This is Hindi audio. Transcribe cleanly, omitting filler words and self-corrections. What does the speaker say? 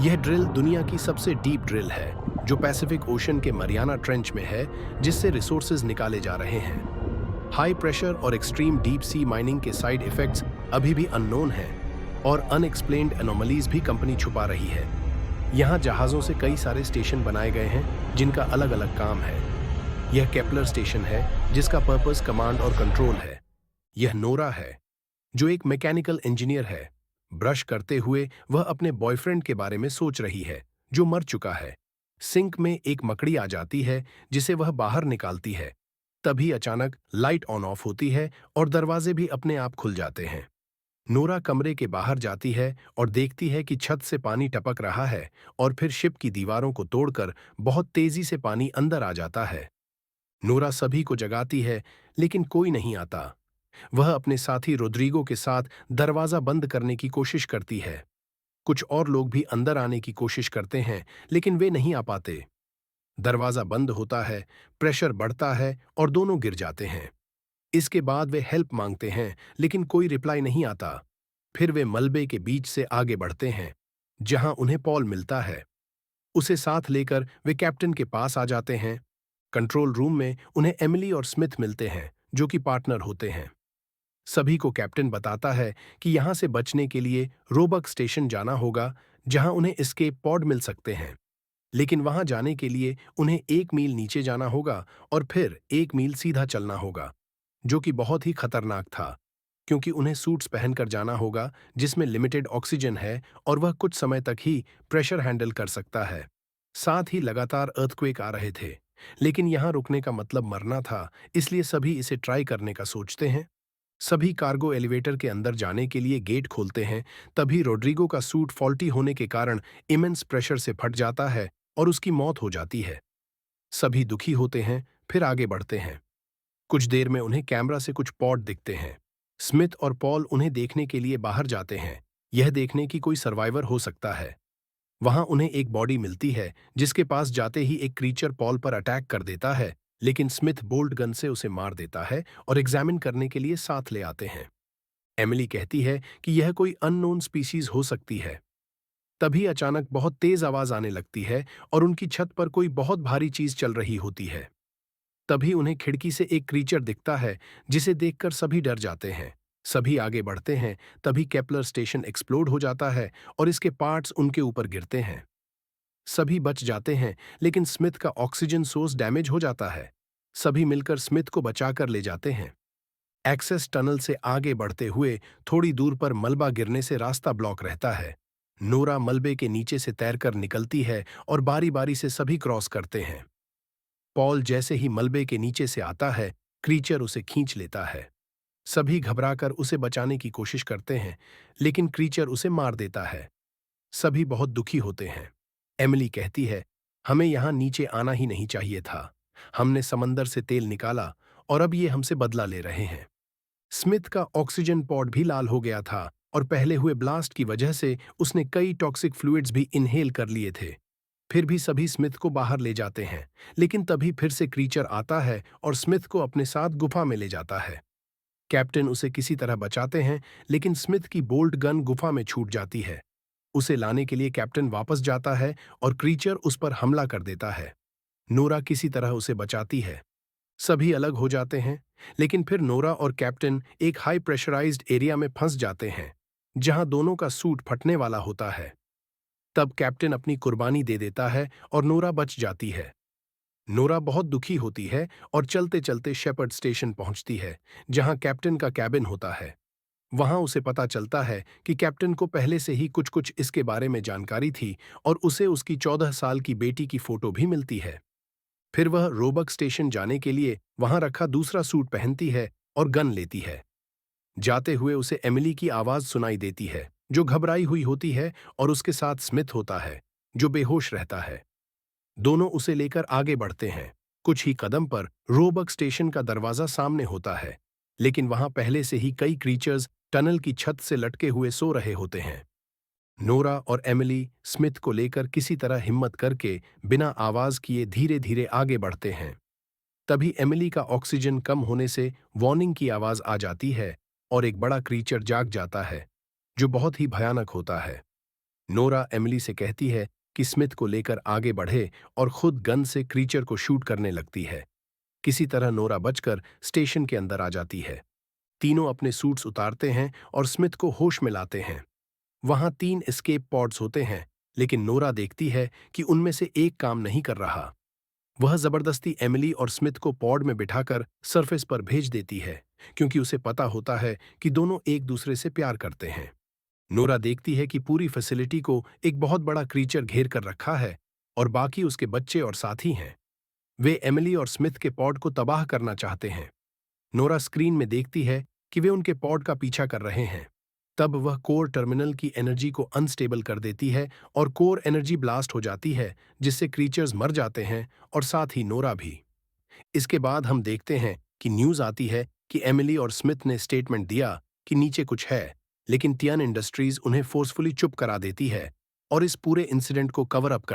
यह ड्रिल दुनिया की सबसे डीप ड्रिल है, जो पैसिफिक ओशन के मरियाना ट्रेंच में है, जिससे रिसोर्सेज निकाले जा रहे हैं। हाई प्रेशर और एक्सट्रीम डीप सी माइनिंग के साइड इफेक्ट्स अभी भी अननोन हैं, और अनएक्सप्लेन्ड एनोमलीज भी कंपनी छुपा रही है। यहाँ जहाज़ों से कई सारे स्टेशन बनाए गए हैं, जिनका अलग अलग काम है। यह केपलर स्टेशन है, जिसका पर्पस कमांड और कंट्रोल है। यह नोरा है, जो एक मैकेनिकल इंजीनियर है। ब्रश करते हुए वह अपने बॉयफ्रेंड के बारे में सोच रही है, जो मर चुका है। सिंक में एक मकड़ी आ जाती है, जिसे वह बाहर निकालती है। तभी अचानक लाइट ऑन ऑफ होती है और दरवाजे भी अपने आप खुल जाते हैं। नोरा कमरे के बाहर जाती है और देखती है कि छत से पानी टपक रहा है, और फिर शिप की दीवारों को तोड़कर बहुत तेजी से पानी अंदर आ जाता है। नोरा सभी को जगाती है, लेकिन कोई नहीं आता। वह अपने साथी रोड्रिगो के साथ दरवाजा बंद करने की कोशिश करती है। कुछ और लोग भी अंदर आने की कोशिश करते हैं, लेकिन वे नहीं आ पाते। दरवाजा बंद होता है, प्रेशर बढ़ता है और दोनों गिर जाते हैं। इसके बाद वे हेल्प मांगते हैं, लेकिन कोई रिप्लाई नहीं आता। फिर वे मलबे के बीच से आगे बढ़ते हैं, जहां उन्हें पॉल मिलता है। उसे साथ लेकर वे कैप्टन के पास आ जाते हैं। कंट्रोल रूम में उन्हें एमिली और स्मिथ मिलते हैं, जो कि पार्टनर होते हैं। सभी को कैप्टन बताता है कि यहां से बचने के लिए रोबक स्टेशन जाना होगा, जहां उन्हें एस्केप पॉड मिल सकते हैं। लेकिन वहां जाने के लिए उन्हें 1 मील नीचे जाना होगा और फिर 1 मील सीधा चलना होगा, जो कि बहुत ही खतरनाक था, क्योंकि उन्हें सूट्स पहनकर जाना होगा जिसमें लिमिटेड ऑक्सीजन है, और वह कुछ समय तक ही प्रेशर हैंडल कर सकता है। साथ ही लगातार अर्थक्वेक आ रहे थे, लेकिन यहां रुकने का मतलब मरना था, इसलिए सभी इसे ट्राई करने का सोचते हैं। सभी कार्गो एलिवेटर के अंदर जाने के लिए गेट खोलते हैं। तभी रोड्रिगो का सूट फॉल्टी होने के कारण इमेंस प्रेशर से फट जाता है और उसकी मौत हो जाती है। सभी दुखी होते हैं, फिर आगे बढ़ते हैं। कुछ देर में उन्हें कैमरा से कुछ पॉड दिखते हैं। स्मिथ और पॉल उन्हें देखने के लिए बाहर जाते हैं, यह देखने की कोई सर्वाइवर हो सकता है। वहां उन्हें एक बॉडी मिलती है, जिसके पास जाते ही एक क्रीचर पॉल पर अटैक कर देता है, लेकिन स्मिथ बोल्ट गन से उसे मार देता है और एग्जामिन करने के लिए साथ ले आते हैं। एमिली कहती है कि यह कोई अननोन स्पीशीज हो सकती है। तभी अचानक बहुत तेज आवाज आने लगती है और उनकी छत पर कोई बहुत भारी चीज चल रही होती है। तभी उन्हें खिड़की से एक क्रीचर दिखता है, जिसे देखकर सभी डर जाते हैं। सभी आगे बढ़ते हैं। तभी केपलर स्टेशन एक्सप्लोड हो जाता है और इसके पार्ट्स उनके ऊपर गिरते हैं। सभी बच जाते हैं, लेकिन स्मिथ का ऑक्सीजन सोर्स डैमेज हो जाता है। सभी मिलकर स्मिथ को बचाकर ले जाते हैं। एक्सेस टनल से आगे बढ़ते हुए थोड़ी दूर पर मलबा गिरने से रास्ता ब्लॉक रहता है। नोरा मलबे के नीचे से तैरकर निकलती है और बारी बारी से सभी क्रॉस करते हैं। पॉल जैसे ही मलबे के नीचे से आता है, क्रीचर उसे खींच लेता है। सभी घबराकर उसे बचाने की कोशिश करते हैं, लेकिन क्रीचर उसे मार देता है। सभी बहुत दुखी होते हैं। एमिली कहती है, हमें यहां नीचे आना ही नहीं चाहिए था। हमने समंदर से तेल निकाला और अब ये हमसे बदला ले रहे हैं। स्मिथ का ऑक्सीजन पॉड भी लाल हो गया था, और पहले हुए ब्लास्ट की वजह से उसने कई टॉक्सिक फ्लूइड्स भी इनहेल कर लिए थे। फिर भी सभी स्मिथ को बाहर ले जाते हैं, लेकिन तभी फिर से क्रीचर आता है और स्मिथ को अपने साथ गुफा में ले जाता है। कैप्टन उसे किसी तरह बचाते हैं, लेकिन स्मिथ की बोल्ट गन गुफा में छूट जाती है। उसे लाने के लिए कैप्टन वापस जाता है और क्रीचर उस पर हमला कर देता है। नोरा किसी तरह उसे बचाती है। सभी अलग हो जाते हैं, लेकिन फिर नोरा और कैप्टन एक हाई प्रेशराइज्ड एरिया में फंस जाते हैं, जहां दोनों का सूट फटने वाला होता है। तब कैप्टन अपनी कुर्बानी दे देता है और नोरा बच जाती है। नोरा बहुत दुखी होती है और चलते चलते शेपर्ड स्टेशन पहुंचती है, जहां कैप्टन का कैबिन होता है। वहां उसे पता चलता है कि कैप्टन को पहले से ही कुछ कुछ इसके बारे में जानकारी थी, और उसे उसकी 14 साल की बेटी की फोटो भी मिलती है। फिर वह रोबक स्टेशन जाने के लिए वहां रखा दूसरा सूट पहनती है और गन लेती है। जाते हुए उसे एमिली की आवाज सुनाई देती है, जो घबराई हुई होती है, और उसके साथ स्मिथ होता है, जो बेहोश रहता है। दोनों उसे लेकर आगे बढ़ते हैं। कुछ ही कदम पर रोबक स्टेशन का दरवाजा सामने होता है, लेकिन वहां पहले से ही कई क्रीचर्स टनल की छत से लटके हुए सो रहे होते हैं। नोरा और एमिली स्मिथ को लेकर किसी तरह हिम्मत करके बिना आवाज किए धीरे धीरे आगे बढ़ते हैं। तभी एमिली का ऑक्सीजन कम होने से वार्निंग की आवाज आ जाती है, और एक बड़ा क्रीचर जाग जाता है, जो बहुत ही भयानक होता है। नोरा एमिली से कहती है कि स्मिथ को लेकर आगे बढ़े और खुद गन से क्रीचर को शूट करने लगती है। किसी तरह नोरा बचकर स्टेशन के अंदर आ जाती है। तीनों अपने सूट्स उतारते हैं और स्मिथ को होश में लाते हैं। वहां 3 एस्केप पॉड्स होते हैं, लेकिन नोरा देखती है कि उनमें से एक काम नहीं कर रहा। वह जबरदस्ती एमिली और स्मिथ को पॉड में बिठाकर सरफेस पर भेज देती है, क्योंकि उसे पता होता है कि दोनों एक दूसरे से प्यार करते हैं। नोरा देखती है कि पूरी फैसिलिटी को एक बहुत बड़ा क्रीचर घेर कर रखा है और बाकी उसके बच्चे और साथी हैं। वे एमिली और स्मिथ के पॉड को तबाह करना चाहते हैं। नोरा स्क्रीन में देखती है कि वे उनके पॉड का पीछा कर रहे हैं। तब वह कोर टर्मिनल की एनर्जी को अनस्टेबल कर देती है और कोर एनर्जी ब्लास्ट हो जाती है, जिससे क्रीचर्स मर जाते हैं और साथ ही नोरा भी। इसके बाद हम देखते हैं कि न्यूज आती है कि एमिली और स्मिथ ने स्टेटमेंट दिया कि नीचे कुछ है, लेकिन टियान इंडस्ट्रीज उन्हें फोर्सफुली चुप करा देती है और इस पूरे इंसिडेंट को कवर अप कर